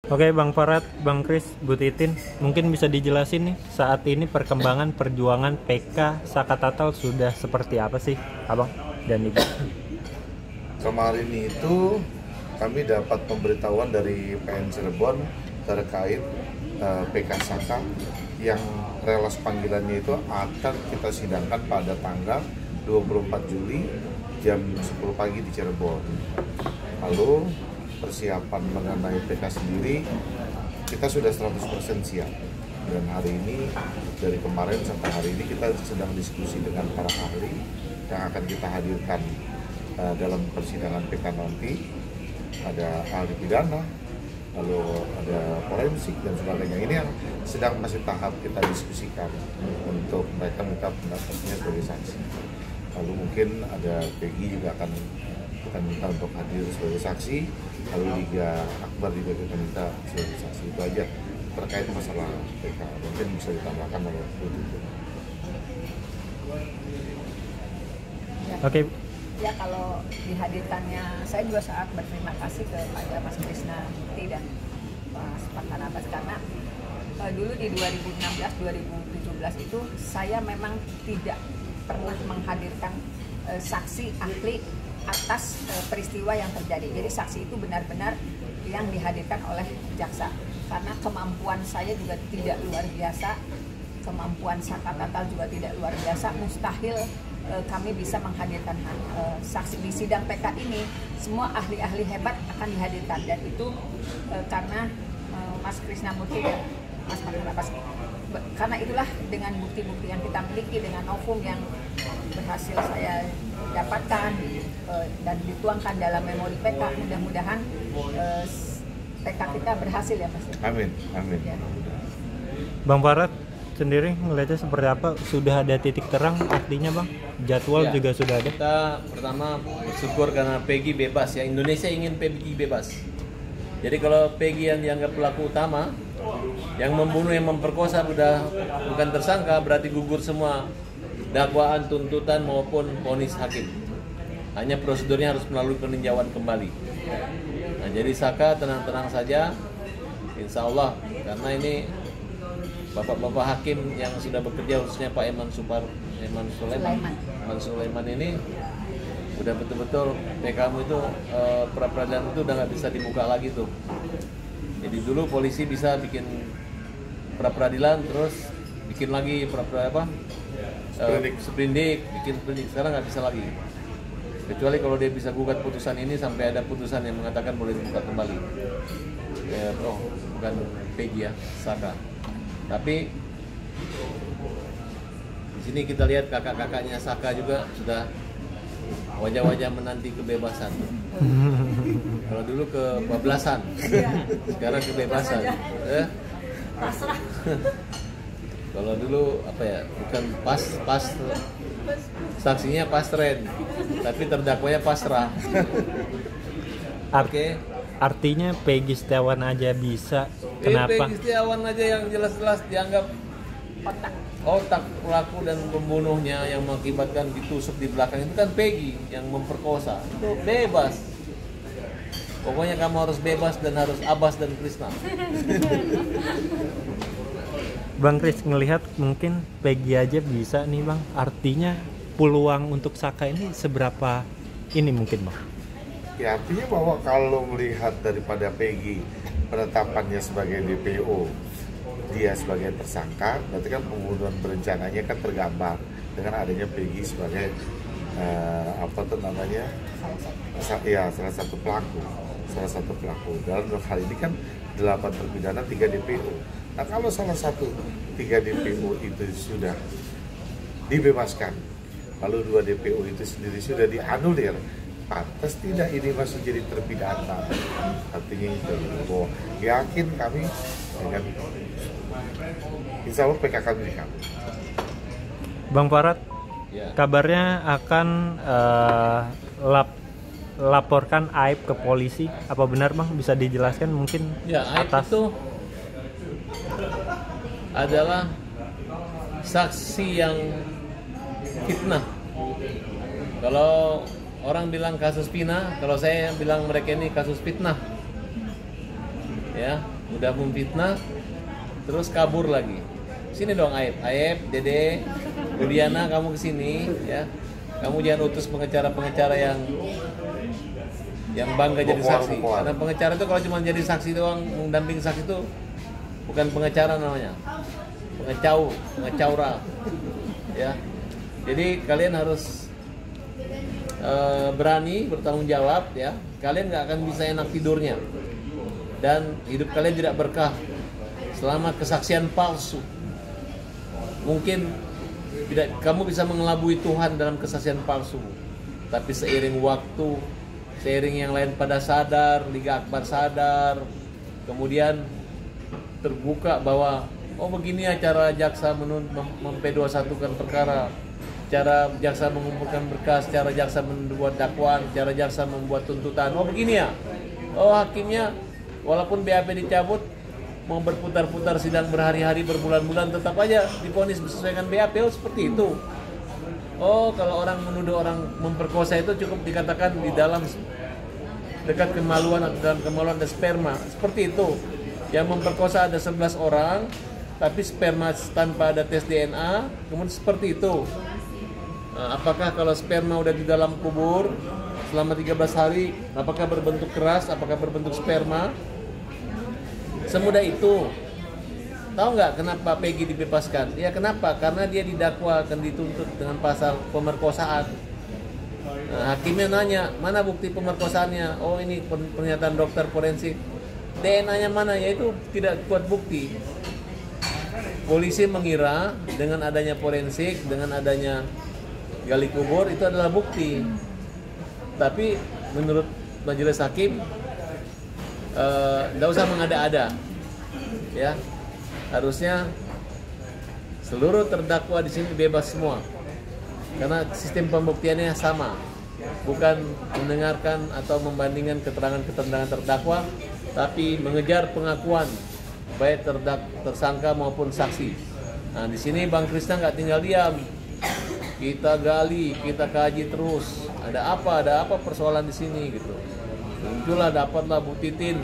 Oke Bang Farad, Bang Kris, Bu Titin, mungkin bisa dijelasin nih saat ini perkembangan perjuangan PK Saka Tatal sudah seperti apa sih Abang dan Ibu? Kemarin itu kami dapat pemberitahuan dari PN Cirebon terkait PK Saka yang relas panggilannya itu akan kita sidangkan pada tanggal 24 Juli jam 10 pagi di Cirebon. Lalu persiapan mengenai PK sendiri kita sudah 100% siap, dan hari ini dari kemarin sampai hari ini kita sedang diskusi dengan para ahli yang akan kita hadirkan dalam persidangan PK nanti. Ada ahli pidana, lalu ada forensik dan sebagainya. Ini yang sedang masih tahap kita diskusikan untuk mereka minta pendapatnya sebagai saksi. Lalu mungkin ada Peggy juga akan kita minta untuk hadir sebagai saksi, lalu Liga Akbar juga kita minta sebagai saksi. Itu aja terkait masalah PK. Mungkin bisa ditambahkan oleh Bu Titin. Oke. Ya, kalau dihadirkannya, saya juga sangat berterima kasih kepada Mas Krisna Mukti dan Mas Farhan Abbas, karena dulu di 2016-2017 itu saya memang tidak pernah menghadirkan saksi ahli atas peristiwa yang terjadi. Jadi saksi itu benar-benar yang dihadirkan oleh jaksa, karena kemampuan saya juga tidak luar biasa, kemampuan Saka Tatal juga tidak luar biasa. Mustahil kami bisa menghadirkan saksi di sidang PK ini. Semua ahli-ahli hebat akan dihadirkan, dan itu karena Mas Krisna Mukti dan Mas Farhan Abbas. Karena itulah dengan bukti-bukti yang kita miliki, dengan novum yang berhasil saya dapatkan dan dituangkan dalam memori PK, mudah-mudahan PK kita berhasil ya Mas. Amin, amin. Ya. Bang Farad sendiri ngelihatnya seperti apa? Sudah ada titik terang artinya Bang? Jadwal Ya, juga sudah ada? Kita pertama bersyukur karena Peggy bebas ya. Indonesia ingin Peggy bebas. Jadi kalau Peggy yang dianggap pelaku utama, yang membunuh, yang memperkosa udah bukan tersangka, berarti gugur semua dakwaan, tuntutan maupun vonis hakim. Hanya prosedurnya harus melalui peninjauan kembali. Nah, jadi Saka tenang-tenang saja, insya Allah, karena ini bapak-bapak hakim yang sudah bekerja, khususnya Pak Eman Sulaiman ini udah betul-betul PK-mu itu pra-peradilan itu udah nggak bisa dibuka lagi tuh. Jadi dulu polisi bisa bikin pra-peradilan, terus bikin lagi sprindik, bikin sprindik. Sekarang nggak bisa lagi. Kecuali kalau dia bisa gugat putusan ini sampai ada putusan yang mengatakan boleh dibuka kembali. Bukan Peggy ya, Saka. Tapi di sini kita lihat kakak-kakaknya Saka juga sudah wajah-wajah menanti kebebasan. Kalau dulu kebablasan, sekarang kebebasan. Pasrah. Kalau dulu apa ya, bukan pas saksinya pasren, tapi terdakwanya pasrah. Oke. Artinya Peggy Setiawan aja bisa. Kenapa? Peggy Setiawan aja yang jelas-jelas dianggap otak pelaku dan pembunuhnya yang mengakibatkan ditusuk di belakang itu kan Peggy yang memperkosa. Itu bebas. Pokoknya kamu harus bebas dan harus Abbas dan Krisna. Bang Kris ngelihat mungkin Peggy aja bisa nih Bang. Artinya peluang untuk Saka ini seberapa ini mungkin Bang? Ya, artinya bahwa kalau melihat daripada Peggy penetapannya sebagai DPO, dia sebagai tersangka, berarti kan pembunuhan berencananya kan tergambar dengan adanya Peggy sebagai salah satu pelaku. Dalam hal ini kan 8 terpidana, 3 DPO. Nah, kalau salah satu 3 DPO itu sudah dibebaskan, lalu 2 DPO itu sendiri sudah dianulir, pantas tidak ini masih jadi terpidana. Artinya itu bahwa yakin kami dengan insya Allah PK kami. Bang Farad, Ya. kabarnya akan laporkan Aib ke polisi. Apa benar Bang? Bisa dijelaskan mungkin? Ya, Aib atas itu adalah saksi yang fitnah. Kalau orang bilang kasus Pina, kalau saya bilang mereka ini kasus fitnah. Ya, udah memfitnah, terus kabur lagi. Sini dong Aep, Dede, Rudiana, kamu kesini ya. Kamu jangan utus pengacara-pengacara yang bangga jadi saksi. Karena pengacara itu kalau cuma jadi saksi doang, mendamping saksi itu bukan pengacara namanya, pengacaura, ya. Jadi kalian harus berani bertanggung jawab, ya. Kalian nggak akan bisa enak tidurnya, dan hidup kalian tidak berkah selama kesaksian palsu. Mungkin tidak, kamu bisa mengelabui Tuhan dalam kesaksian palsu, tapi seiring waktu, seiring yang lain pada sadar, Liga Akbar sadar, kemudian terbuka bahwa oh begini ya cara jaksa mem-P21kan perkara, cara jaksa mengumpulkan berkas, cara jaksa membuat dakwaan, cara jaksa membuat tuntutan. Oh begini ya, oh hakimnya walaupun BAP dicabut, mau berputar-putar sidang berhari-hari, berbulan-bulan, tetap aja divonis sesuai dengan BAP. Oh seperti itu. Oh kalau orang menuduh orang memperkosa itu cukup dikatakan di dalam dekat kemaluan atau dalam kemaluan ada sperma. Seperti itu. Yang memperkosa ada 11 orang, tapi sperma tanpa ada tes DNA, kemudian seperti itu. Nah, apakah kalau sperma udah di dalam kubur selama 13 hari, apakah berbentuk keras, apakah berbentuk sperma? Semudah itu. Tahu nggak kenapa Peggy dibebaskan? Ya kenapa? Karena dia didakwa akan dituntut dengan pasal pemerkosaan. Nah, hakimnya nanya, mana bukti pemerkosaannya? Oh ini pernyataan dokter forensik. DNA-nya mana? Ya itu tidak kuat bukti. Polisi mengira dengan adanya forensik, dengan adanya gali kubur itu adalah bukti. Tapi menurut majelis hakim, nggak usah mengada-ada, ya. Harusnya seluruh terdakwa di sini bebas semua, karena sistem pembuktiannya sama, bukan mendengarkan atau membandingkan keterangan terdakwa, tapi mengejar pengakuan baik tersangka maupun saksi. Nah di sini Bang Krisna nggak tinggal diam, kita gali, kita kaji terus. Ada apa persoalan di sini gitu. Muncullah, dapatlah Bu Titin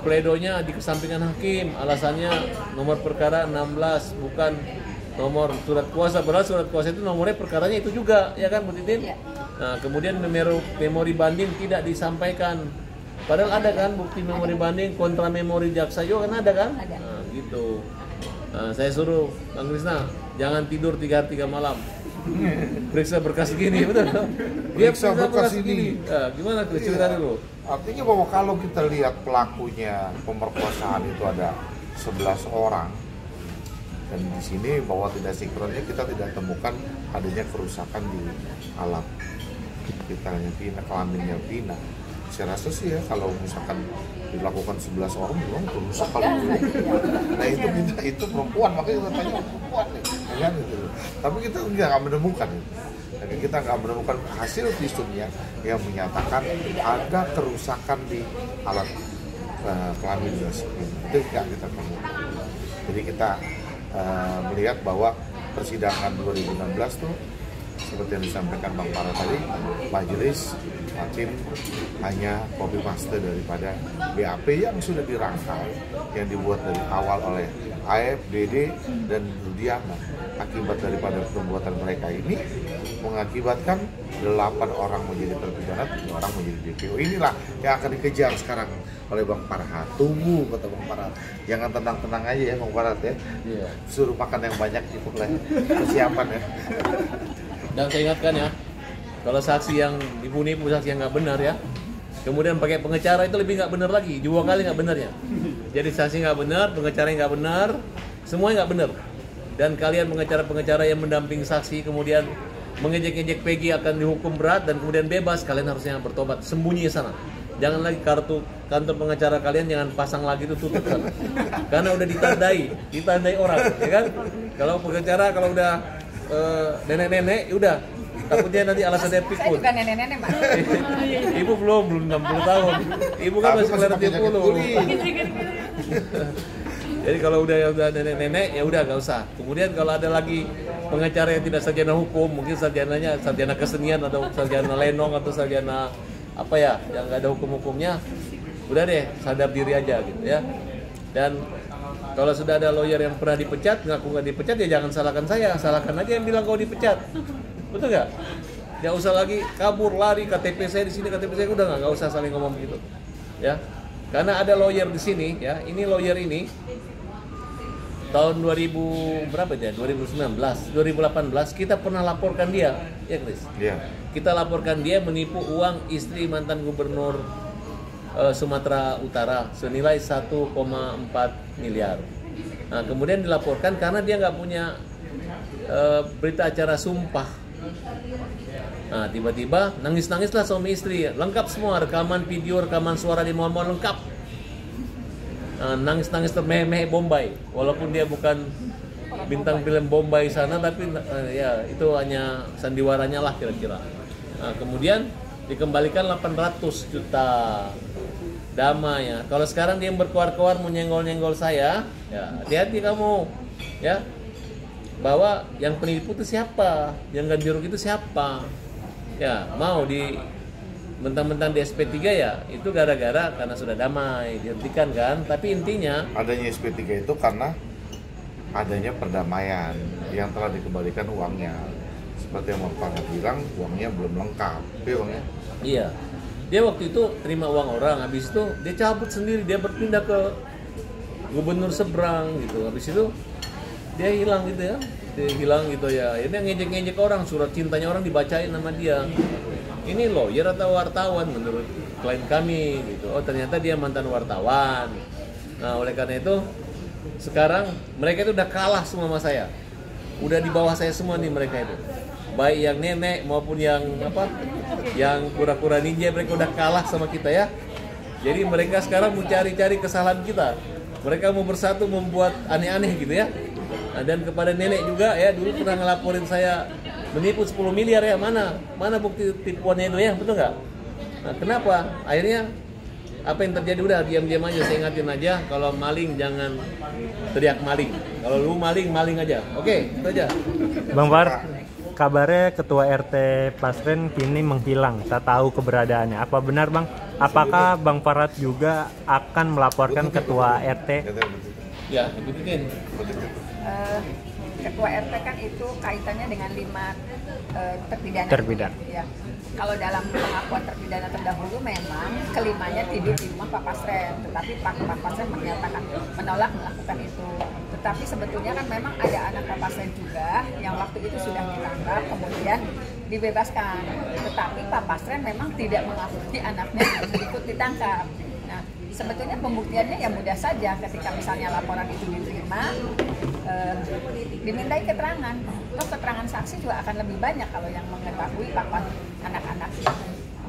pledonya dikesampingkan hakim, alasannya nomor perkara 16 bukan nomor surat kuasa, padahal surat kuasa itu nomornya perkaranya itu juga, ya kan Bu Titin? Ya. Nah kemudian memori banding tidak disampaikan, padahal ada kan bukti memori banding kontra memori jaksa juga kan ada kan? Ada. Nah gitu. Nah, saya suruh Bang Krisna jangan tidur 3 malam. Periksa berkas gini, betul? Dia periksa berkas ini. Nah, gimana tuh cerita dulu? Artinya bahwa kalau kita lihat pelakunya pemerkosaan itu ada 11 orang, dan di sini bahwa tidak sinkronnya kita tidak temukan adanya kerusakan di alat vitalnya Vina, kelaminnya Vina. Saya rasa sih ya kalau misalkan dilakukan 11 orang belum rusak kalau itu. Nah itu perempuan, makanya kita tanya perempuan nih, kan gitu. Tapi kita nggak menemukan itu. Jadi kita nggak menemukan hasil visumnya yang menyatakan ada kerusakan di alat kelamin itu nggak kita temukan. Jadi kita melihat bahwa persidangan 2016 tuh seperti yang disampaikan Bang Para tadi, majelis hakim hanya copy paste daripada BAP yang sudah dirangkai, yang dibuat dari awal oleh Aep, Dede, dan Rudiana. Akibat daripada perbuatan mereka ini mengakibatkan 8 orang menjadi terpidana, 3 orang menjadi DPO. Inilah yang akan dikejar sekarang oleh Bang Farhat. Tunggu kata Bang Farhat, jangan tenang-tenang aja ya Bang Farhat ya. Iya. Suruh makan yang banyak cukup lah persiapan ya. Dan saya ingatkan ya, kalau saksi yang dipunipu saksi yang nggak benar ya, kemudian pakai pengacara itu lebih nggak benar lagi, 2 kali nggak benar ya. Jadi saksi nggak benar, pengacara nggak benar, semuanya nggak benar. Dan kalian pengacara-pengacara yang mendamping saksi kemudian mengejek-ejek Peggy akan dihukum berat dan kemudian bebas, kalian harusnya bertobat, sembunyi sana. Jangan lagi kartu kantor pengacara kalian jangan pasang lagi itu, tutup sana. Karena udah ditandai orang, ya kan? Kalau pengacara kalau udah nenek-nenek, udah takutnya nanti alasannya pikun. Saya juga nenek-nenek, Pak. Ibu belum 60 tahun. Ibu kan masih kelihatan 70. Jadi kalau udah nenek-nenek ya udah nggak usah. Kemudian kalau ada lagi pengacara yang tidak sarjana hukum, mungkin sarjananya sarjana kesenian atau sarjana lenong atau sarjana apa ya yang nggak ada hukum-hukumnya, udah deh sadar diri aja gitu ya. Dan kalau sudah ada lawyer yang pernah dipecat, ngaku nggak dipecat, ya jangan salahkan saya, salahkan aja yang bilang kau dipecat, betul nggak? Nggak usah lagi kabur lari KTP saya di sini, KTP saya, udah nggak usah saling ngomong gitu, ya. Karena ada lawyer di sini, ya. Ini lawyer ini tahun 2000 berapa ya? 2019, 2018 kita pernah laporkan dia, ya Chris? Iya. Kita laporkan dia menipu uang istri mantan gubernur Sumatera Utara senilai 1,4 miliar. Nah, kemudian dilaporkan karena dia nggak punya berita acara sumpah. Nah, tiba-tiba nangis-nangislah suami istri, lengkap semua, rekaman video, rekaman suara di mohon-mohon lengkap. Nah, nangis-nangis termeh-meh Bombay, walaupun dia bukan bintang film Bombay sana, tapi ya itu hanya sandiwaranya lah kira-kira. Nah, kemudian dikembalikan 800 juta damai ya. Kalau sekarang dia berkuar-kuar mau nyenggol-nyenggol saya, ya hati-hati kamu, ya. Bahwa yang penipu itu siapa, yang ganti rugi itu siapa, ya. Mau di mentang-mentang di SP3 ya, itu gara-gara karena sudah damai dihentikan kan. Tapi intinya Adanya SP3 itu karena adanya perdamaian yang telah dikembalikan uangnya. Seperti yang Bapak bilang, uangnya belum lengkap. Tapi uangnya iya, dia waktu itu terima uang orang, habis itu dia cabut sendiri, dia berpindah ke gubernur seberang gitu. Habis itu dia hilang gitu ya, dia hilang gitu ya. Ini ngejek-ngejek orang, surat cintanya orang dibacain sama dia. Ini lawyer atau wartawan menurut klien kami gitu. Oh ternyata dia mantan wartawan. Nah oleh karena itu sekarang mereka itu udah kalah semua sama saya, udah di bawah saya semua nih mereka itu, baik yang nenek maupun yang apa, yang kura-kura ninja, mereka udah kalah sama kita ya. Jadi mereka sekarang mau cari-cari kesalahan kita, mereka mau bersatu membuat aneh-aneh gitu ya. Nah, dan kepada nenek juga ya, dulu pernah ngelaporin saya menipu 10 miliar ya, mana bukti tipuannya itu ya, betul nggak? Nah, kenapa? Akhirnya apa yang terjadi, udah diam-diam aja, saya ingatin aja, kalau maling jangan teriak maling, kalau lu maling aja. Oke, itu aja. Bang Far, kabarnya ketua RT Pasren kini menghilang, tak tahu keberadaannya. Apa benar Bang? Apakah Bang Farad juga akan melaporkan ketua RT? Ya, ikutin. Ketua RT kan itu kaitannya dengan 5 terpidana. Ya. Kalau dalam pengakuan terpidana terdahulu memang kelimanya tidur di rumah Pak Pasren, tetapi Pak Pasren menyatakan menolak melakukan itu. Tetapi sebetulnya kan memang ada anak Pak Pasren juga yang waktu itu sudah ditangkap kemudian dibebaskan. Tetapi Pak Pasren memang tidak mengakui anaknya ikut ditangkap. Nah, sebetulnya pembuktiannya ya mudah saja, ketika misalnya laporan itu diterima, dimintai keterangan. Toh keterangan saksi juga akan lebih banyak kalau yang mengetahui bahwa anak-anak yang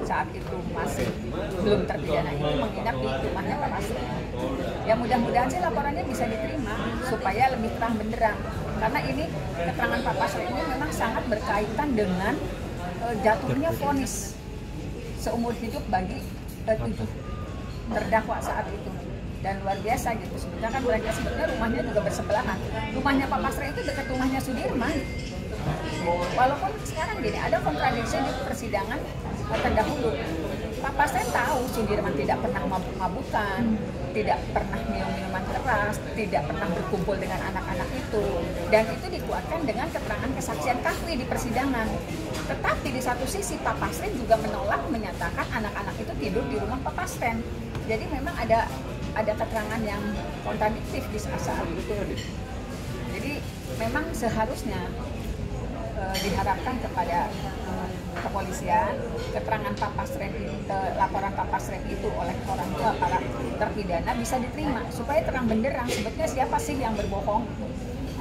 saat itu masih belum terpidana ini menginap di rumahnya Pak Pasren. Ya mudah-mudahan sih laporannya bisa diterima supaya lebih terang benderang. Karena ini keterangan Pak Pasren ini memang sangat berkaitan dengan jatuhnya vonis seumur hidup bagi 7 terdakwa saat itu. Dan luar biasa gitu, sebenarnya kan mereka sebetulnya rumahnya juga bersebelahan. Rumahnya Pak Pasren itu dekat rumahnya Sudirman. Walaupun sekarang gini, ada kontradiksi di persidangan terdahulu. Pak Pasren tahu Sudirman tidak pernah mabuk-mabukan, tidak pernah minum-minuman keras, tidak pernah berkumpul dengan anak-anak itu. Dan itu dikuatkan dengan keterangan kesaksian Kahwi di persidangan. Tetapi di satu sisi Pak Pasren juga menolak, menyatakan anak-anak itu tidur di rumah Pak Pasren. Jadi memang ada keterangan yang kontradiktif di saat itu. Jadi memang seharusnya diharapkan kepada kepolisian keterangan Pak Pasren, laporan Pak Pasren itu oleh orang tua para terpidana bisa diterima supaya terang benderang sebetulnya siapa sih yang berbohong.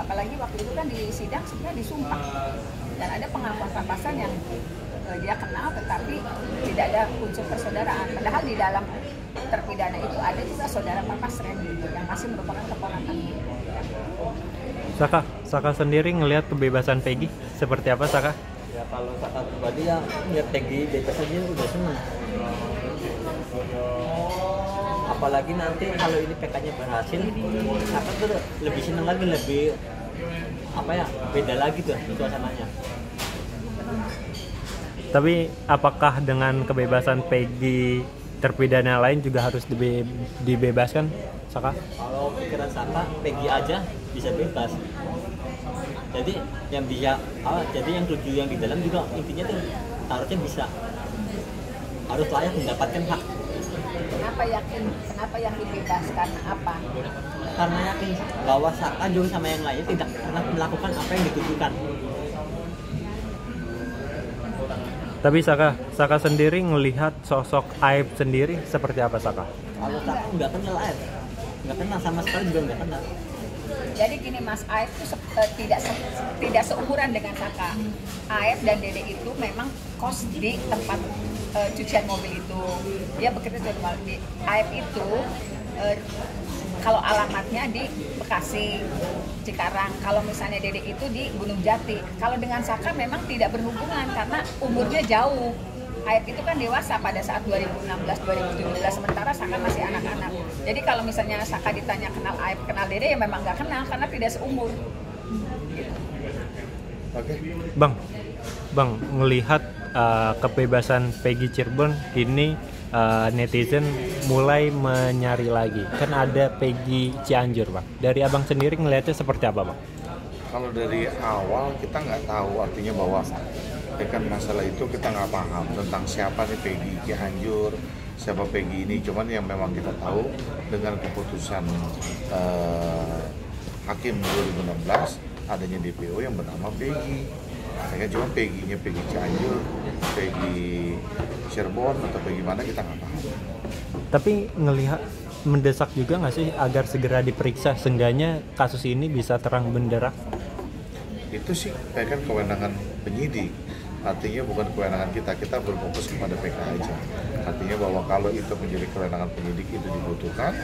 Apalagi waktu itu kan di sidang sebenarnya disumpah dan ada pengakuan Pak Pasren yang dia kenal tetapi tidak ada unsur persaudaraan. Padahal di dalam terpidana itu ada juga saudara Pak Pasren yang masih merupakan keponakannya. Saka sendiri ngelihat kebebasan Peggy seperti apa, Saka? Ya kalau Saka pribadi ya lihat Peggy bebas aja udah senang. Apalagi nanti kalau ini PK-nya berhasil, Saka tuh lebih senang lagi, lebih apa ya, beda lagi tuh suasananya. Tapi apakah dengan kebebasan Peggy terpidana lain juga harus dibebaskan, Saka? Kalau pikiran Saka, Peggy aja bisa bebas. Jadi yang 7 yang di dalam juga intinya tuh harusnya bisa, harus layak mendapatkan hak. Kenapa yakin bebas? Karena apa? Karena yakin bahwa Saka juga sama yang lainnya tidak pernah melakukan apa yang ditujukan. Tapi Saka sendiri ngelihat sosok Aib sendiri seperti apa, Saka? Kalau Saka nggak kenal Aib, nggak kenal sama sekali, juga nggak kenal. Jadi gini Mas, Aib itu tidak seumuran dengan Saka. Aib dan Dede itu memang kos di tempat cucian mobil itu. Dia bekerja di rumah. Aib itu kalau alamatnya di Bekasi, Cikarang. Kalau misalnya Dede itu di Gunung Jati. Kalau dengan Saka memang tidak berhubungan karena umurnya jauh. Aib itu kan dewasa pada saat 2016-2017, sementara Saka masih anak-anak. Jadi kalau misalnya Saka ditanya kenal Aib, kenal Dede, ya memang nggak kenal karena tidak seumur. Gitu. Oke. Bang, melihat kebebasan Peggy Cirebon ini, netizen mulai menyari lagi. Kan ada Peggy Cianjur, Bang. Dari abang sendiri ngelihatnya seperti apa, Bang? Kalau dari awal kita nggak tahu, artinya bahwa kan masalah itu kita nggak paham tentang siapa nih Peggy Cianjur, siapa Peggy ini. Cuman yang memang kita tahu dengan keputusan Hakim 2016 adanya DPO yang bernama Peggy. Makanya cuma Peggy-nya Peggy Cianjur, Peggy Cirebon atau Peggy mana kita nggak paham. Tapi ngelihat mendesak juga nggak sih agar segera diperiksa, seenggaknya kasus ini bisa terang benderang? Itu sih kan kewenangan penyidik, artinya bukan kewenangan kita berfokus kepada PK aja. Artinya bahwa kalau itu menjadi kewenangan penyidik, itu dibutuhkan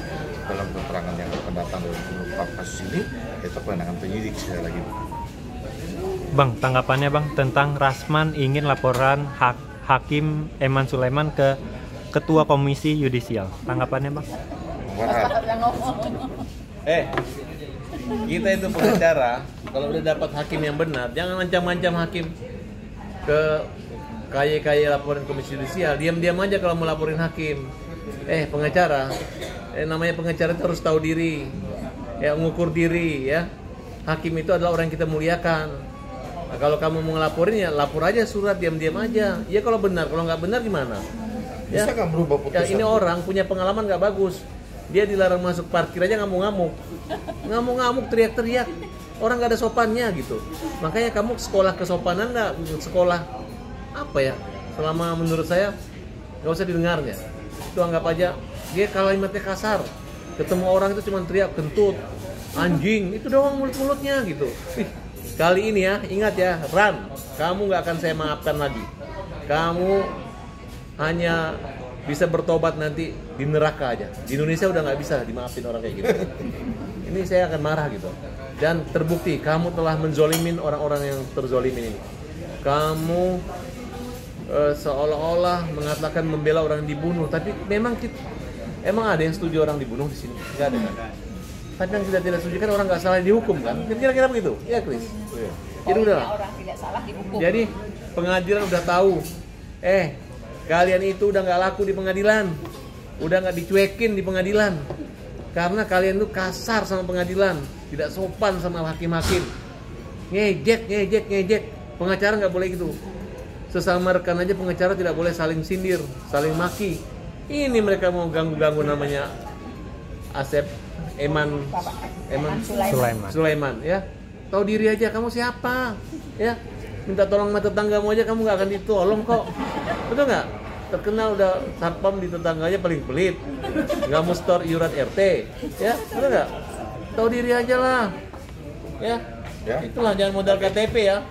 dalam keterangan yang akan datang dalam pengungkap kasus ini, itu kewenangan penyidik sekali lagi. Bang, tanggapannya Bang tentang Rasman ingin laporan Hakim Eman Sulaiman ke Ketua Komisi Yudisial. Tanggapannya Bang? Kita itu pengacara, kalau udah dapat hakim yang benar, jangan ancam-ancam hakim ke kaya laporan Komisi Yudisial. Diam-diam aja kalau mau laporin hakim. Pengacara, namanya pengacara itu harus tahu diri, mengukur diri ya. Hakim itu adalah orang yang kita muliakan. Nah, kalau kamu mau ngelaporin ya lapor aja surat, diam-diam aja. Ya kalau benar, kalau nggak benar gimana? Ya, bisa nggak berubah putusan? Ya, ini orang punya pengalaman nggak bagus. Dia dilarang masuk parkir aja ngamuk-ngamuk, teriak-teriak. Orang nggak ada sopannya gitu. Makanya kamu sekolah kesopanan nggak? Sekolah apa ya? Selama menurut saya nggak usah didengarnya. Itu anggap aja dia kalimatnya kasar. Ketemu orang itu cuma teriak, kentut, anjing, itu doang mulut-mulutnya gitu. Kali ini ya, ingat ya, Ran, kamu nggak akan saya maafkan lagi. Kamu hanya bisa bertobat nanti di neraka aja. Di Indonesia udah nggak bisa dimaafin orang kayak gitu. Ini saya akan marah gitu. Dan terbukti kamu telah menzolimin orang-orang yang terzolimin ini. Kamu seolah-olah mengatakan membela orang yang dibunuh, tapi memang emang ada yang setuju orang dibunuh di sini? Nggak ada kan? Tapi yang tidak setuju kan orang nggak salah dihukum kan? Kira-kira begitu, ya Chris? Jadi udah. Orang tidak salah dihukum. Jadi pengadilan udah tahu. Kalian itu udah nggak laku di pengadilan, udah nggak dicuekin di pengadilan, karena kalian tuh kasar sama pengadilan, tidak sopan sama hakim-hakim, ngejek. Pengacara nggak boleh gitu. Sesama rekan aja pengacara tidak boleh saling sindir, saling maki. Ini mereka mau ganggu-ganggu namanya Asep Eman Sulaiman ya. Tahu diri aja, kamu siapa? Ya, minta tolong sama tetanggamu aja kamu nggak akan ditolong kok. Betul nggak? Terkenal udah satpam di tetangganya paling pelit, nggak mau store iuran RT, ya, betul nggak? Tahu diri aja lah, ya. Itulah, jangan modal KTP ya.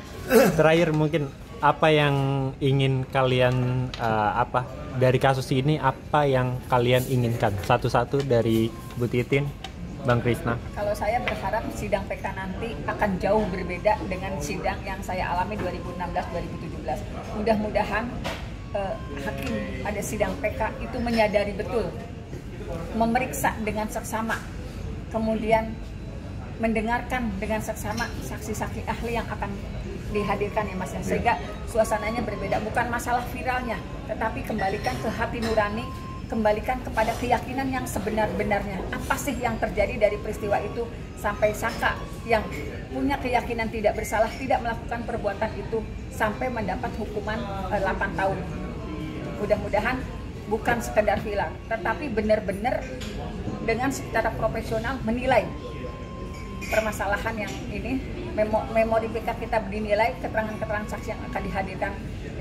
Terakhir mungkin apa yang ingin kalian dari kasus ini, apa yang kalian inginkan satu-satu dari Bu Titin, Bang Krisna? Kalau saya berharap sidang PK nanti akan jauh berbeda dengan sidang yang saya alami 2016-2017. Mudah-mudahan hakim pada sidang PK itu menyadari betul, memeriksa dengan seksama, kemudian mendengarkan dengan seksama saksi-saksi ahli yang akan dihadirkan ya Mas, sehingga suasananya berbeda. Bukan masalah viralnya, tetapi kembalikan ke hati nurani, kembalikan kepada keyakinan yang sebenar-benarnya. Apa sih yang terjadi dari peristiwa itu sampai Saka yang punya keyakinan tidak bersalah, tidak melakukan perbuatan itu sampai mendapat hukuman 8 tahun. Mudah-mudahan bukan sekedar film, tetapi benar-benar dengan secara profesional menilai permasalahan yang ini. Memori PK kita dinilai, keterangan-keterangan saksi yang akan dihadirkan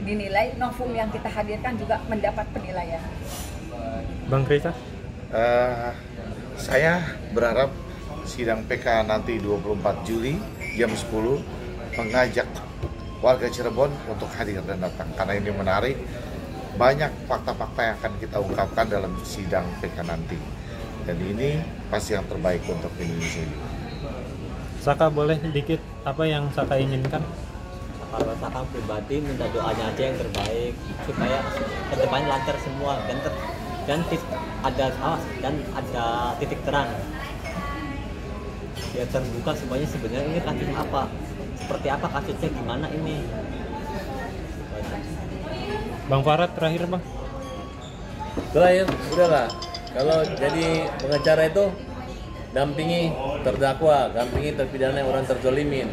dinilai, novum yang kita hadirkan juga mendapat penilaian. Bang Krista? Saya berharap sidang PK nanti 24 Juli jam 10 mengajak warga Cirebon untuk hadir dan datang, karena ini menarik. Banyak fakta-fakta yang akan kita ungkapkan dalam sidang PK nanti, dan ini pasti yang terbaik untuk Indonesia. Saka, boleh dikit apa yang Saka inginkan? Kalau Saka pribadi minta doanya aja yang terbaik supaya kedepannya lancar semua dan ada titik terang. Ya terbuka semuanya sebenarnya ini kasus apa, seperti apa kasusnya, gimana ini. Bang Farad terakhir bang. Terakhir, udahlah. Kalau jadi pengacara itu dampingi terdakwa, dampingi terpidana yang orang terzolimin.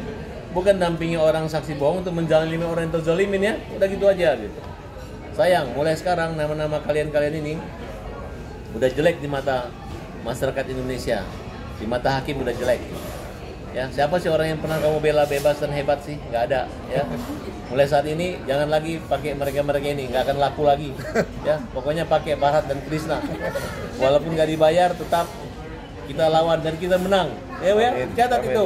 Bukan dampingi orang saksi bohong untuk menjalani orang yang terzolimin ya. Udah gitu aja gitu. Sayang, mulai sekarang nama-nama kalian-kalian ini udah jelek di mata masyarakat Indonesia. Di mata hakim udah jelek. Ya, siapa sih orang yang pernah kamu bela bebas dan hebat sih? Nggak ada, ya. Mulai saat ini jangan lagi pakai mereka-mereka ini, nggak akan laku lagi. Ya, pokoknya pakai Farad dan Krishna. Walaupun nggak dibayar, tetap kita lawan dan kita menang. Ya, catat itu.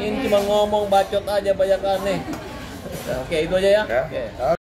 Ini cuma ngomong bacot aja banyak aneh. Oke, itu aja ya. Ya. Oke.